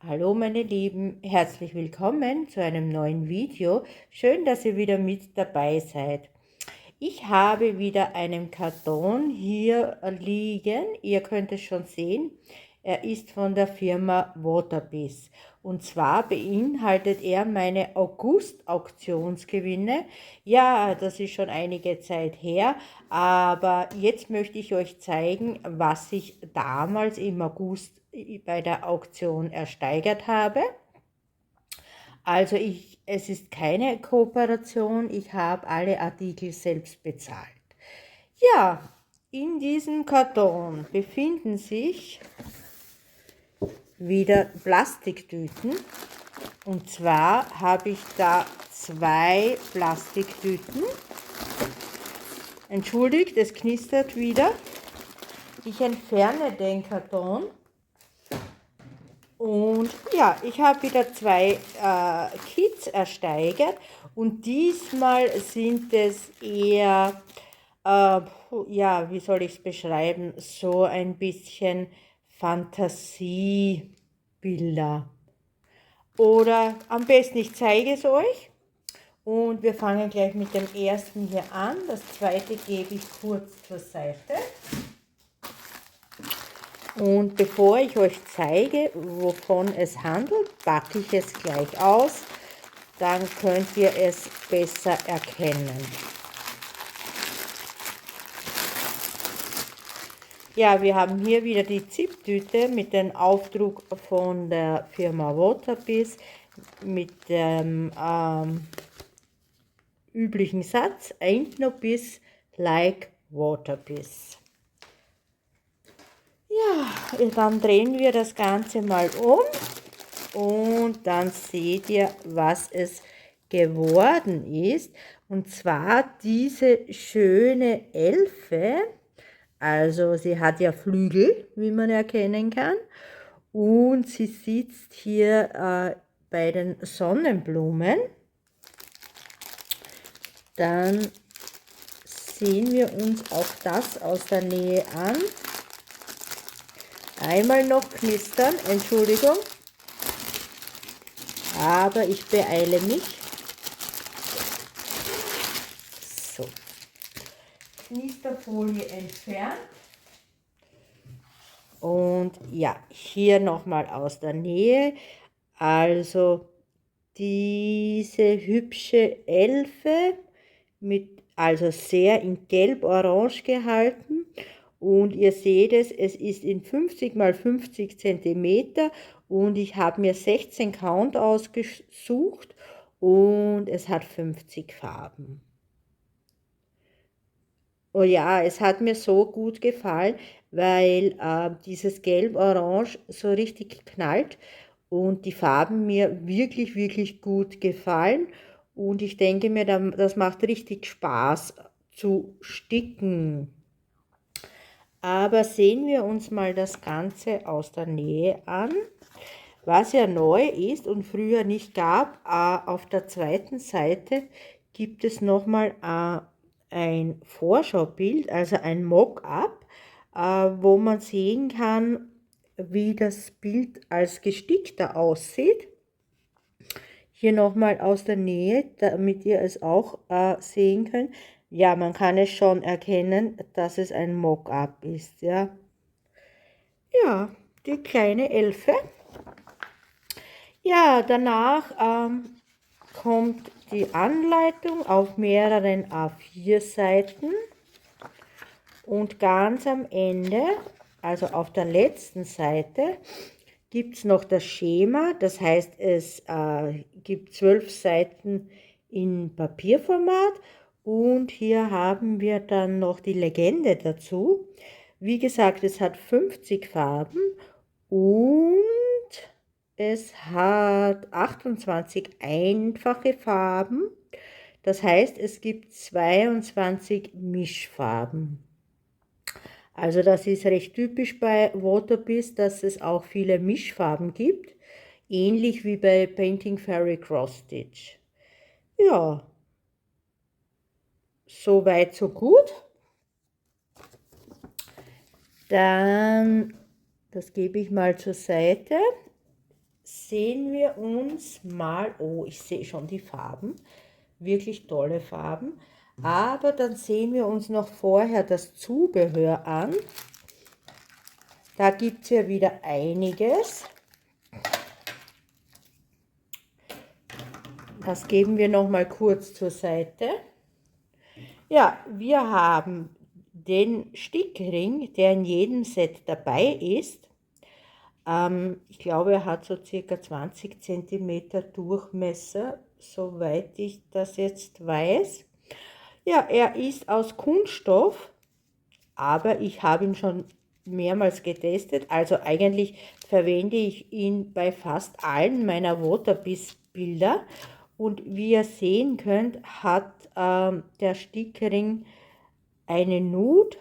Hallo meine Lieben, herzlich willkommen zu einem neuen Video. Schön, dass ihr wieder mit dabei seid. Ich habe wieder einen Karton hier liegen. Ihr könnt es schon sehen. Er ist von der Firma Waterbiz. Und zwar beinhaltet er meine August-Auktionsgewinne. Ja, das ist schon einige Zeit her, aber jetzt möchte ich euch zeigen, was ich damals im August bei der Auktion ersteigert habe. Also es ist keine Kooperation, ich habe alle Artikel selbst bezahlt. Ja, in diesem Karton befinden sich wieder Plastiktüten. Und zwar habe ich da zwei Plastiktüten. Entschuldigt, es knistert wieder. Ich entferne den Karton. Und ja, ich habe wieder zwei Kits ersteigert und diesmal sind es eher, ja, wie soll ich es beschreiben, so ein bisschen Fantasiebilder. Oder am besten, ich zeige es euch und wir fangen gleich mit dem ersten hier an. Das zweite gebe ich kurz zur Seite. Und bevor ich euch zeige, wovon es handelt, packe ich es gleich aus. Dann könnt ihr es besser erkennen. Ja, wir haben hier wieder die Zip-Tüte mit dem Aufdruck von der Firma Waterbiz mit dem üblichen Satz, ain't no biz like Waterbiz. Ja, dann drehen wir das Ganze mal um und dann seht ihr, was es geworden ist. Und zwar diese schöne Elfe, also sie hat ja Flügel, wie man erkennen kann, und sie sitzt hier bei den Sonnenblumen. Dann sehen wir uns auch das aus der Nähe an. Einmal noch knistern, Entschuldigung, aber ich beeile mich. So, Knisterfolie entfernt. Und ja, hier nochmal aus der Nähe. Also diese hübsche Elfe also sehr in gelb-orange gehalten. Und ihr seht es, es ist in 50 x 50 cm und ich habe mir 16 Count ausgesucht und es hat 50 Farben. Oh ja, es hat mir so gut gefallen, weil dieses Gelb-Orange so richtig knallt und die Farben mir wirklich, wirklich gut gefallen. Und ich denke mir, das macht richtig Spaß zu sticken. Aber sehen wir uns mal das Ganze aus der Nähe an. Was ja neu ist und früher nicht gab, auf der zweiten Seite gibt es nochmal ein Vorschaubild, also ein Mock-up, wo man sehen kann, wie das Bild als gestickter aussieht. Hier nochmal aus der Nähe, damit ihr es auch sehen könnt. Ja, man kann es schon erkennen, dass es ein Mock-up ist, ja. Ja, die kleine Elfe. Ja, danach kommt die Anleitung auf mehreren A4-Seiten und ganz am Ende, also auf der letzten Seite, gibt es noch das Schema. Das heißt, es gibt 12 Seiten in Papierformat und hier haben wir dann noch die Legende dazu. Wie gesagt, es hat 50 Farben und es hat 28 einfache Farben. Das heißt, es gibt 22 Mischfarben. Also das ist recht typisch bei Waterbiz, dass es auch viele Mischfarben gibt. Ähnlich wie bei Painting Fairy Cross Stitch. Ja, so weit, so gut. Dann, das gebe ich mal zur Seite. sehen wir uns mal, oh, ich sehe schon die Farben, wirklich tolle Farben, aber dann sehen wir uns noch vorher das Zubehör an. Da gibt es ja wieder einiges. Das geben wir noch mal kurz zur Seite. Ja, wir haben den Stickring, der in jedem Set dabei ist. Ich glaube, er hat so circa 20 cm Durchmesser, soweit ich das jetzt weiß. Ja, er ist aus Kunststoff, aber ich habe ihn schon mehrmals getestet. Also eigentlich verwende ich ihn bei fast allen meiner Waterbiss-Bilder. Und wie ihr sehen könnt, hat der Stickring eine Nut.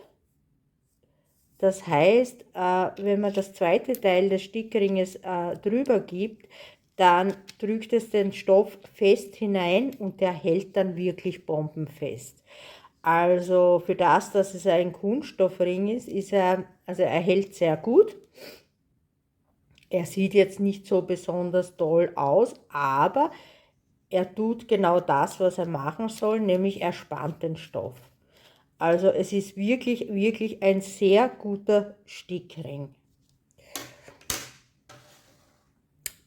Das heißt, wenn man das zweite Teil des Stickringes drüber gibt, dann drückt es den Stoff fest hinein und der hält dann wirklich bombenfest. Also für das, dass es ein Kunststoffring ist, also er hält sehr gut. Er sieht jetzt nicht so besonders toll aus, aber er tut genau das, was er machen soll, nämlich er spannt den Stoff. Also es ist wirklich, wirklich ein sehr guter Stickring.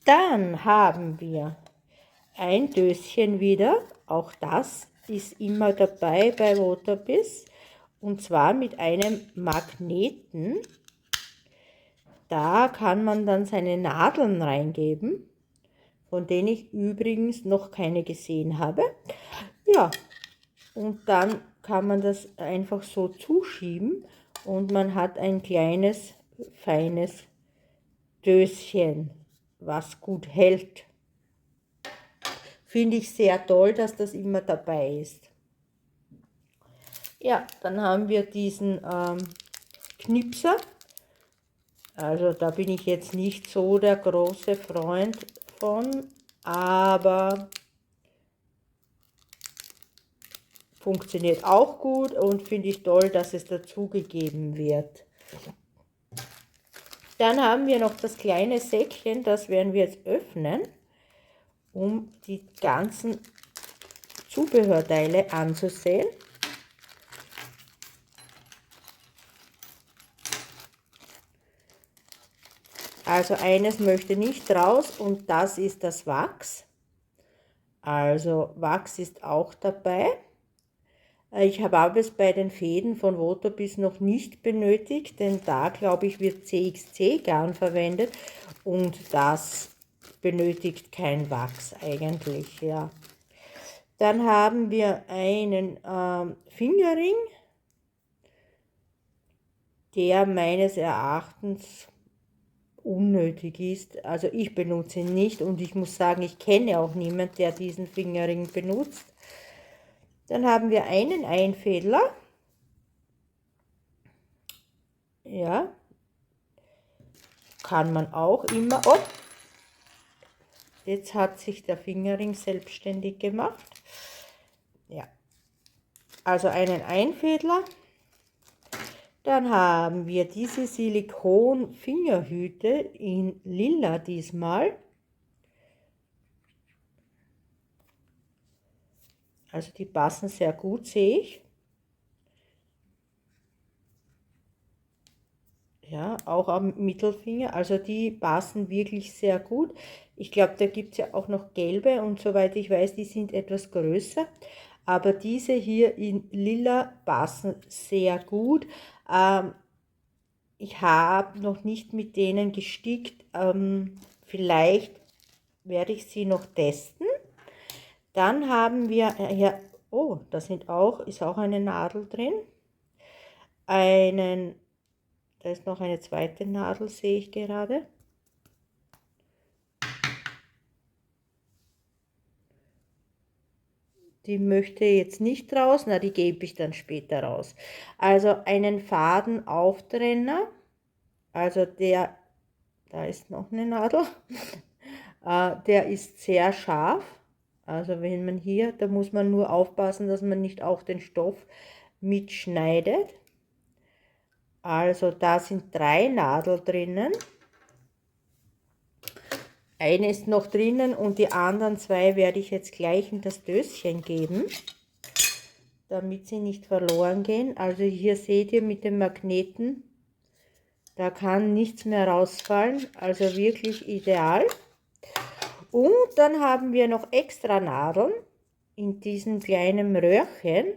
Dann haben wir ein Döschen wieder, auch das ist immer dabei bei Waterbiss, und zwar mit einem Magneten. Da kann man dann seine Nadeln reingeben, von denen ich übrigens noch keine gesehen habe. Ja, und dann kann man das einfach so zuschieben und man hat ein kleines, feines Döschen, was gut hält. Finde ich sehr toll, dass das immer dabei ist. Ja, dann haben wir diesen Knipser. Also da bin ich jetzt nicht so der große Freund von, aber funktioniert auch gut und finde ich toll, dass es dazugegeben wird. Dann haben wir noch das kleine Säckchen, das werden wir jetzt öffnen, um die ganzen Zubehörteile anzusehen. Also eines möchte nicht raus und das ist das Wachs. Also Wachs ist auch dabei. Ich habe es bei den Fäden von Waterbiss noch nicht benötigt, denn da glaube ich wird CXC Garn verwendet und das benötigt kein Wachs eigentlich, ja. Dann haben wir einen Fingerring, der meines Erachtens unnötig ist. Also ich benutze ihn nicht und ich muss sagen, ich kenne auch niemanden, der diesen Fingerring benutzt. Dann haben wir einen Einfädler. Ja, kann man auch immer. Oh, jetzt hat sich der Fingerring selbstständig gemacht. Ja, also einen Einfädler. Dann haben wir diese Silikon-Fingerhüte in Lila diesmal. Also die passen sehr gut, sehe ich. Ja, auch am Mittelfinger, also die passen wirklich sehr gut. Ich glaube, da gibt es ja auch noch gelbe und soweit ich weiß, die sind etwas größer. Aber diese hier in Lila passen sehr gut. Ich habe noch nicht mit denen gestickt. Vielleicht werde ich sie noch testen. Dann haben wir hier, oh, da ist auch eine Nadel drin. Da ist noch eine zweite Nadel, sehe ich gerade. Die möchte jetzt nicht raus, na, die gebe ich dann später raus. Also einen Fadenauftenner, also da ist noch eine Nadel, der ist sehr scharf. Also wenn man hier, da muss man nur aufpassen, dass man nicht auch den Stoff mitschneidet. Also da sind 3 Nadeln drinnen. Eine ist noch drinnen und die anderen zwei werde ich jetzt gleich in das Döschen geben, damit sie nicht verloren gehen. Also hier seht ihr mit den Magneten, da kann nichts mehr rausfallen, also wirklich ideal. Und dann haben wir noch extra Nadeln in diesem kleinen Röhrchen.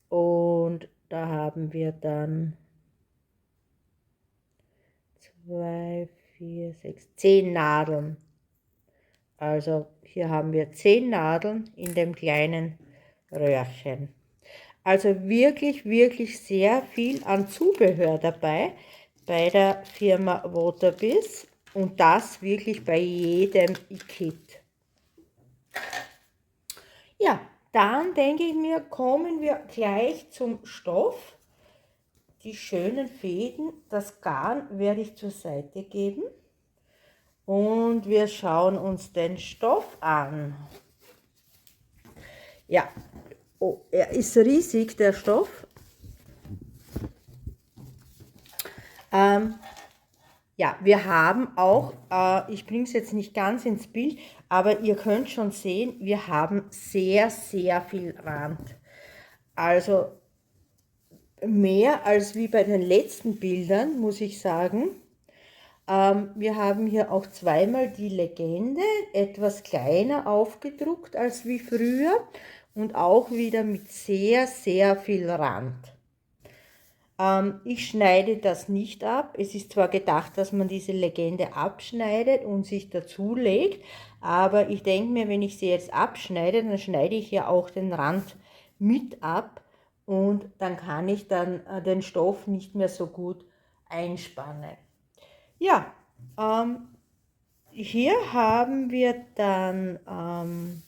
Und da haben wir dann 2, 4, 6, 10 Nadeln. Also hier haben wir 10 Nadeln in dem kleinen Röhrchen. Also wirklich, wirklich sehr viel an Zubehör dabei bei der Firma Waterbiz und das wirklich bei jedem Kit. Ja, dann denke ich mir, kommen wir gleich zum Stoff. Die schönen Fäden, das Garn werde ich zur Seite geben und wir schauen uns den Stoff an. Ja, oh, er ist riesig, der Stoff. Ja, wir haben auch, ich bringe es jetzt nicht ganz ins Bild, aber ihr könnt schon sehen, wir haben sehr, sehr viel Rand. Also mehr als wie bei den letzten Bildern, muss ich sagen. Wir haben hier auch zweimal die Legende, etwas kleiner aufgedruckt als wie früher und auch wieder mit sehr, sehr viel Rand. Ich schneide das nicht ab. Es ist zwar gedacht, dass man diese Legende abschneidet und sich dazulegt, aber ich denke mir, wenn ich sie jetzt abschneide, dann schneide ich ja auch den Rand mit ab und dann kann ich dann den Stoff nicht mehr so gut einspannen. Ja, hier haben wir dann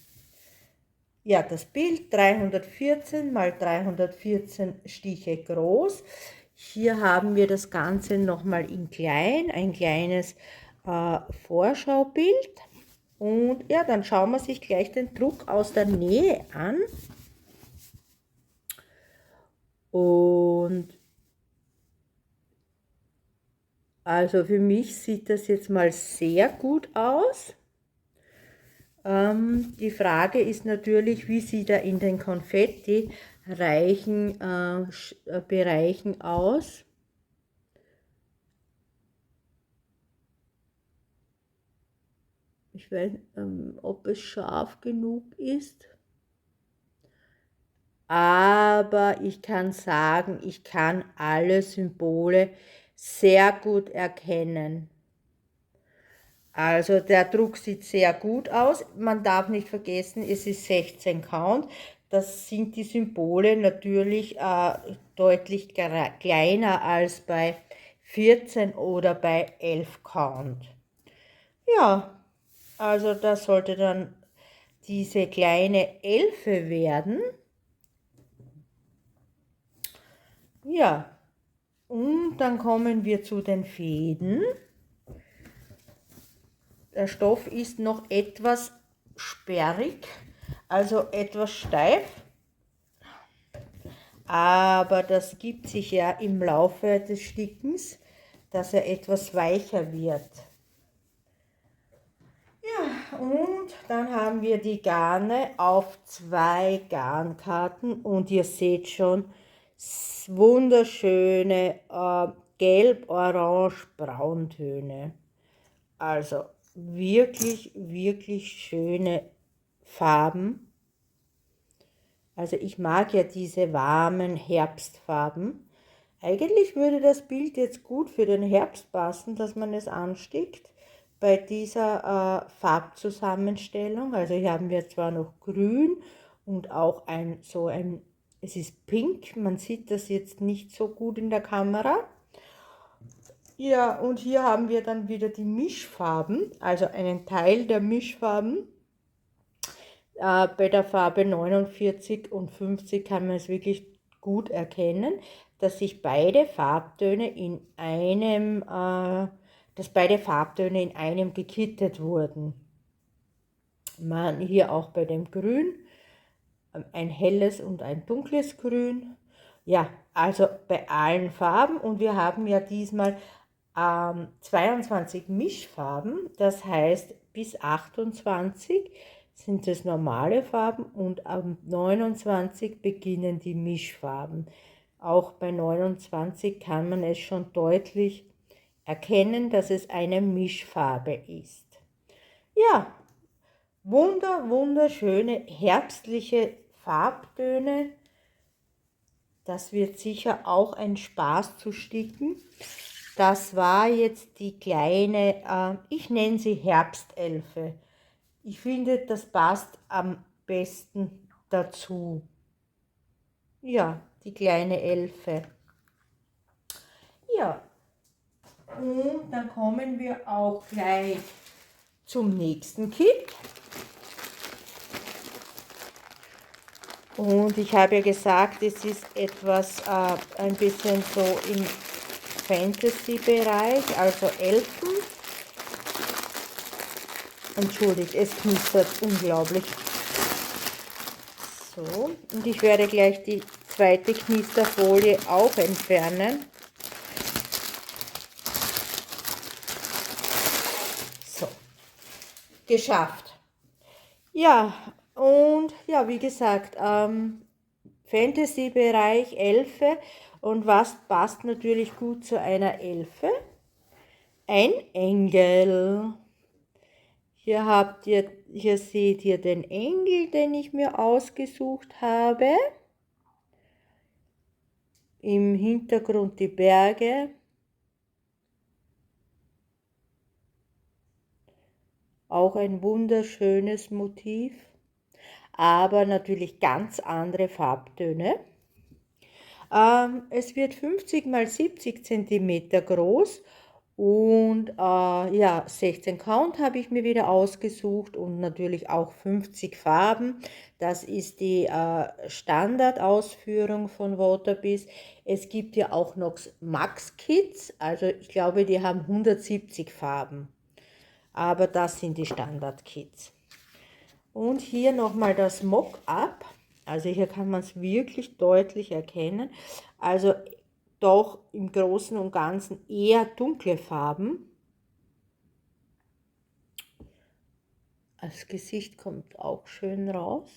ja, das Bild 314 mal 314 Stiche groß. Hier haben wir das Ganze nochmal in klein, ein kleines Vorschaubild. Und ja, dann schauen wir sich gleich den Druck aus der Nähe an. Und also für mich sieht das jetzt mal sehr gut aus. Die Frage ist natürlich, wie sieht er in den konfettireichen Bereichen aus. Ich weiß nicht, ob es scharf genug ist. Aber ich kann sagen, ich kann alle Symbole sehr gut erkennen. Also der Druck sieht sehr gut aus. Man darf nicht vergessen, es ist 16 Count. Das sind die Symbole natürlich deutlich kleiner als bei 14 oder bei 11 Count. Ja, also das sollte dann diese kleine Elfe werden. Ja, und dann kommen wir zu den Fäden. Der Stoff ist noch etwas sperrig, also etwas steif, aber das gibt sich ja im Laufe des Stickens, dass er etwas weicher wird. Ja, und dann haben wir die Garne auf 2 Garnkarten und ihr seht schon wunderschöne Gelb, Orange, Brauntöne. Also wirklich, wirklich schöne Farben. Also ich mag ja diese warmen Herbstfarben. Eigentlich würde das Bild jetzt gut für den Herbst passen, dass man es anstickt bei dieser Farbzusammenstellung. Also hier haben wir zwar noch grün und auch es ist pink, man sieht das jetzt nicht so gut in der Kamera. Ja, und hier haben wir dann wieder die Mischfarben, also einen Teil der Mischfarben. Bei der Farbe 49 und 50 kann man es wirklich gut erkennen, dass sich beide Farbtöne dass beide Farbtöne in einem gekittet wurden. Man hier auch bei dem Grün, ein helles und ein dunkles Grün. Ja, also bei allen Farben und wir haben ja diesmal 22 Mischfarben, das heißt bis 28 sind es normale Farben und ab 29 beginnen die Mischfarben. Auch bei 29 kann man es schon deutlich erkennen, dass es eine Mischfarbe ist. Ja, wunderschöne herbstliche Farbtöne. Das wird sicher auch ein Spaß zu sticken. Das war jetzt die kleine, ich nenne sie Herbstelfe. Ich finde, das passt am besten dazu. Ja, die kleine Elfe. Ja, und dann kommen wir auch gleich zum nächsten Kit. Und ich habe ja gesagt, es ist etwas ein bisschen so im Fantasy-Bereich, also Elfen. Entschuldigt, es knistert unglaublich. So, und ich werde gleich die zweite Knisterfolie auch entfernen. So, geschafft. Ja, und ja, wie gesagt, Fantasy-Bereich Elfe. Und was passt natürlich gut zu einer Elfe? Ein Engel. Hier seht ihr den Engel, den ich mir ausgesucht habe. Im Hintergrund die Berge. Auch ein wunderschönes Motiv, aber natürlich ganz andere Farbtöne. Es wird 50 x 70 cm groß und ja, 16 Count habe ich mir wieder ausgesucht und natürlich auch 50 Farben. Das ist die Standardausführung von Waterbiz. Es gibt ja auch noch Max Kits, also ich glaube, die haben 170 Farben. Aber das sind die Standard-Kits. Und hier nochmal das Mock-up. Also hier kann man es wirklich deutlich erkennen. Also doch im Großen und Ganzen eher dunkle Farben. Das Gesicht kommt auch schön raus.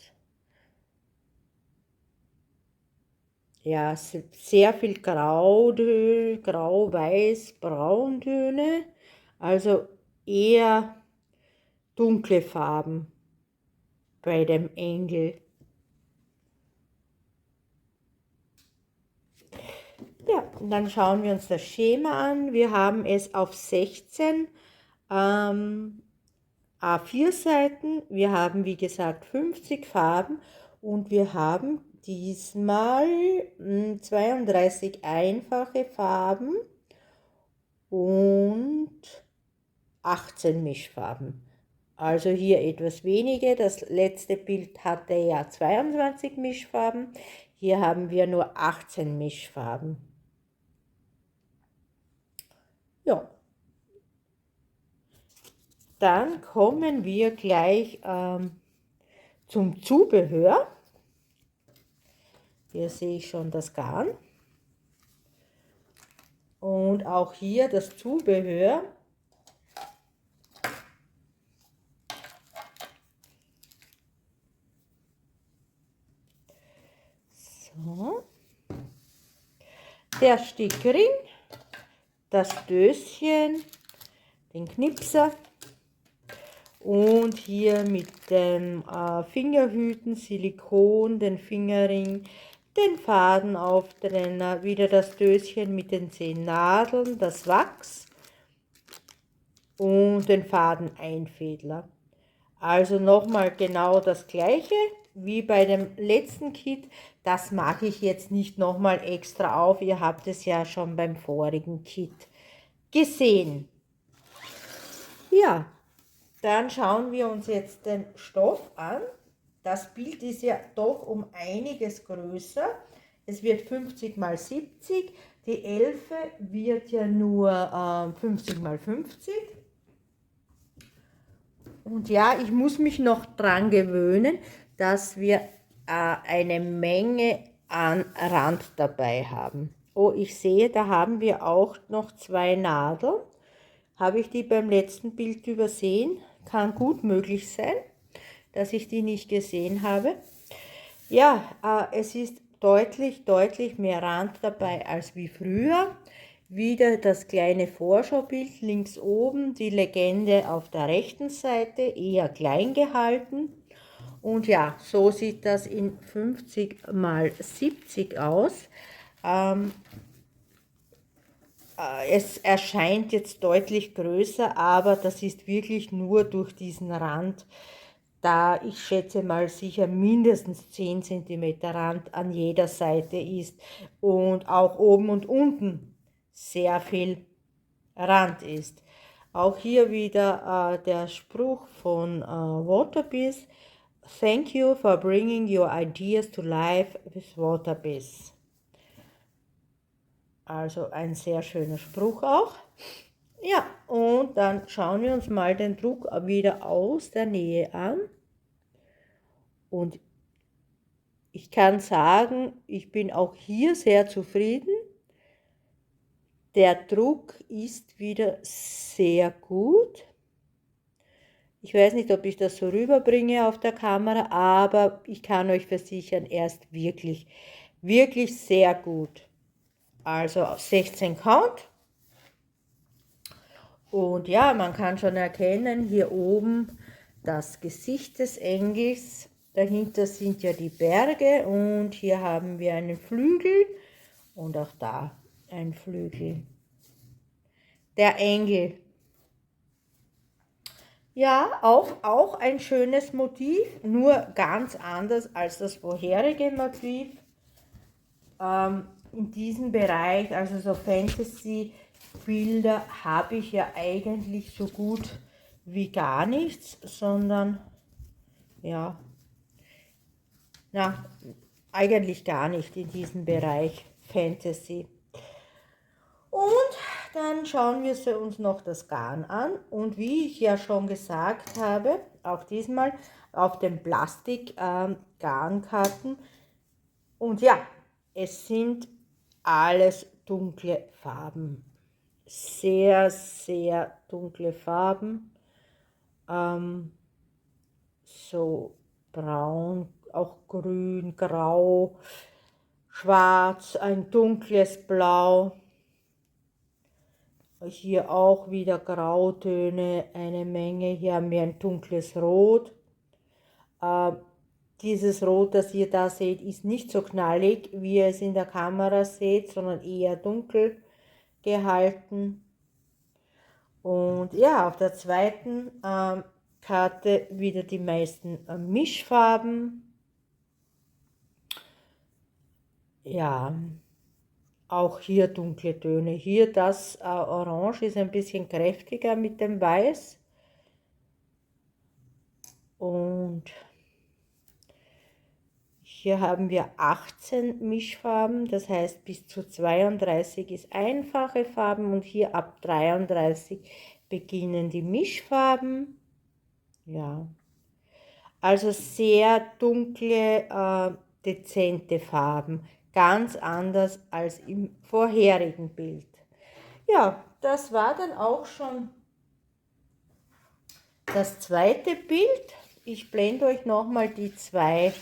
Ja, sehr viel Grau, Weiß, Brauntöne. Also eher dunkle Farben bei dem Engel. Ja, und dann schauen wir uns das Schema an. Wir haben es auf 16 A4-Seiten. Wir haben, wie gesagt, 50 Farben und wir haben diesmal 32 einfache Farben und 18 Mischfarben. Also hier etwas weniger. Das letzte Bild hatte ja 22 Mischfarben. Hier haben wir nur 18 Mischfarben. Ja, dann kommen wir gleich zum Zubehör. Hier sehe ich schon das Garn. Und auch hier das Zubehör. So. Der Stickring, das Döschen, den Knipser und hier mit dem Fingerhüten, Silikon, den Fingerring, den Fadenauftrenner, wieder das Döschen mit den 10 Nadeln, das Wachs und den Fadeneinfädler. Also nochmal genau das gleiche wie bei dem letzten Kit. Das mache ich jetzt nicht nochmal extra auf. Ihr habt es ja schon beim vorigen Kit gesehen. Ja, dann schauen wir uns jetzt den Stoff an. Das Bild ist ja doch um einiges größer. Es wird 50 x 70. Die Elfe wird ja nur 50 x 50. Und ja, ich muss mich noch dran gewöhnen, dass wir eine Menge an Rand dabei haben. Oh, ich sehe, da haben wir auch noch zwei Nadeln. Habe ich die beim letzten Bild übersehen? Kann gut möglich sein, dass ich die nicht gesehen habe. Ja, es ist deutlich, deutlich mehr Rand dabei als wie früher. Wieder das kleine Vorschaubild links oben, die Legende auf der rechten Seite, eher klein gehalten. Und ja, so sieht das in 50 mal 70 aus. Ähm, Es erscheint jetzt deutlich größer, aber das ist wirklich nur durch diesen Rand, da ich schätze mal sicher mindestens 10 cm Rand an jeder Seite ist und auch oben und unten sehr viel Rand ist. Auch hier wieder der Spruch von Waterbiz: Thank you for bringing your ideas to life with Waterbiz. Also ein sehr schöner Spruch auch. Ja, und dann schauen wir uns mal den Druck wieder aus der Nähe an. Und ich kann sagen, ich bin auch hier sehr zufrieden. Der Druck ist wieder sehr gut. Ich weiß nicht, ob ich das so rüberbringe auf der Kamera, aber ich kann euch versichern, er ist wirklich, wirklich sehr gut. Also 16 Count. Und ja, man kann schon erkennen, hier oben das Gesicht des Engels. Dahinter sind ja die Berge und hier haben wir einen Flügel und auch da ein Flügel. Der Engel. Ja, auch ein schönes Motiv, nur ganz anders als das vorherige Motiv. In diesem Bereich, also so Fantasy-Bilder, habe ich ja eigentlich so gut wie gar nichts, sondern ja, eigentlich gar nicht in diesem Bereich Fantasy. Und dann schauen wir uns noch das Garn an und wie ich ja schon gesagt habe, auch diesmal auf den Plastik-Garnkarten. Und ja, es sind alles dunkle Farben, sehr, sehr dunkle Farben, so braun, auch grün, grau, schwarz, ein dunkles Blau. Hier auch wieder Grautöne, eine Menge. Hier haben wir ein dunkles Rot. Dieses Rot, das ihr da seht, ist nicht so knallig, wie ihr es in der Kamera seht, sondern eher dunkel gehalten. Und ja, auf der zweiten Karte wieder die meisten Mischfarben. Ja, auch hier dunkle Töne. Hier das Orange ist ein bisschen kräftiger mit dem Weiß. Und hier haben wir 18 Mischfarben, das heißt bis zu 32 ist einfache Farben und hier ab 33 beginnen die Mischfarben. Ja, also sehr dunkle, dezente Farben, ganz anders als im vorherigen Bild. Ja, das war dann auch schon das zweite Bild. Ich blende euch nochmal die zwei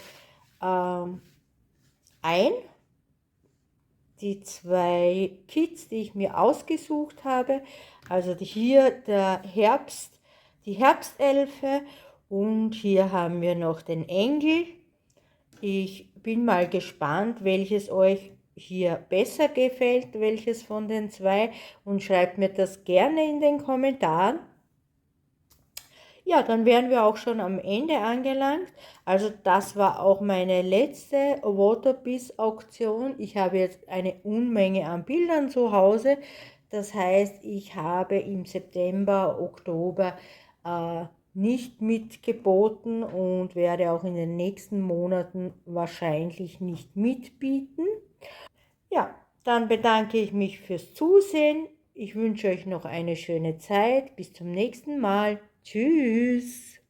ein. Die zwei Kits, die ich mir ausgesucht habe. Also hier der Herbst, die Herbstelfe und hier haben wir noch den Engel. Ich bin mal gespannt, welches euch hier besser gefällt, welches von den zwei, und schreibt mir das gerne in den Kommentaren. Ja, dann wären wir auch schon am Ende angelangt. Also das war auch meine letzte Waterbiz-Auktion. Ich habe jetzt eine Unmenge an Bildern zu Hause. Das heißt, ich habe im September, Oktober nicht mitgeboten und werde auch in den nächsten Monaten wahrscheinlich nicht mitbieten. Ja, dann bedanke ich mich fürs Zusehen. Ich wünsche euch noch eine schöne Zeit. Bis zum nächsten Mal. Tschüss.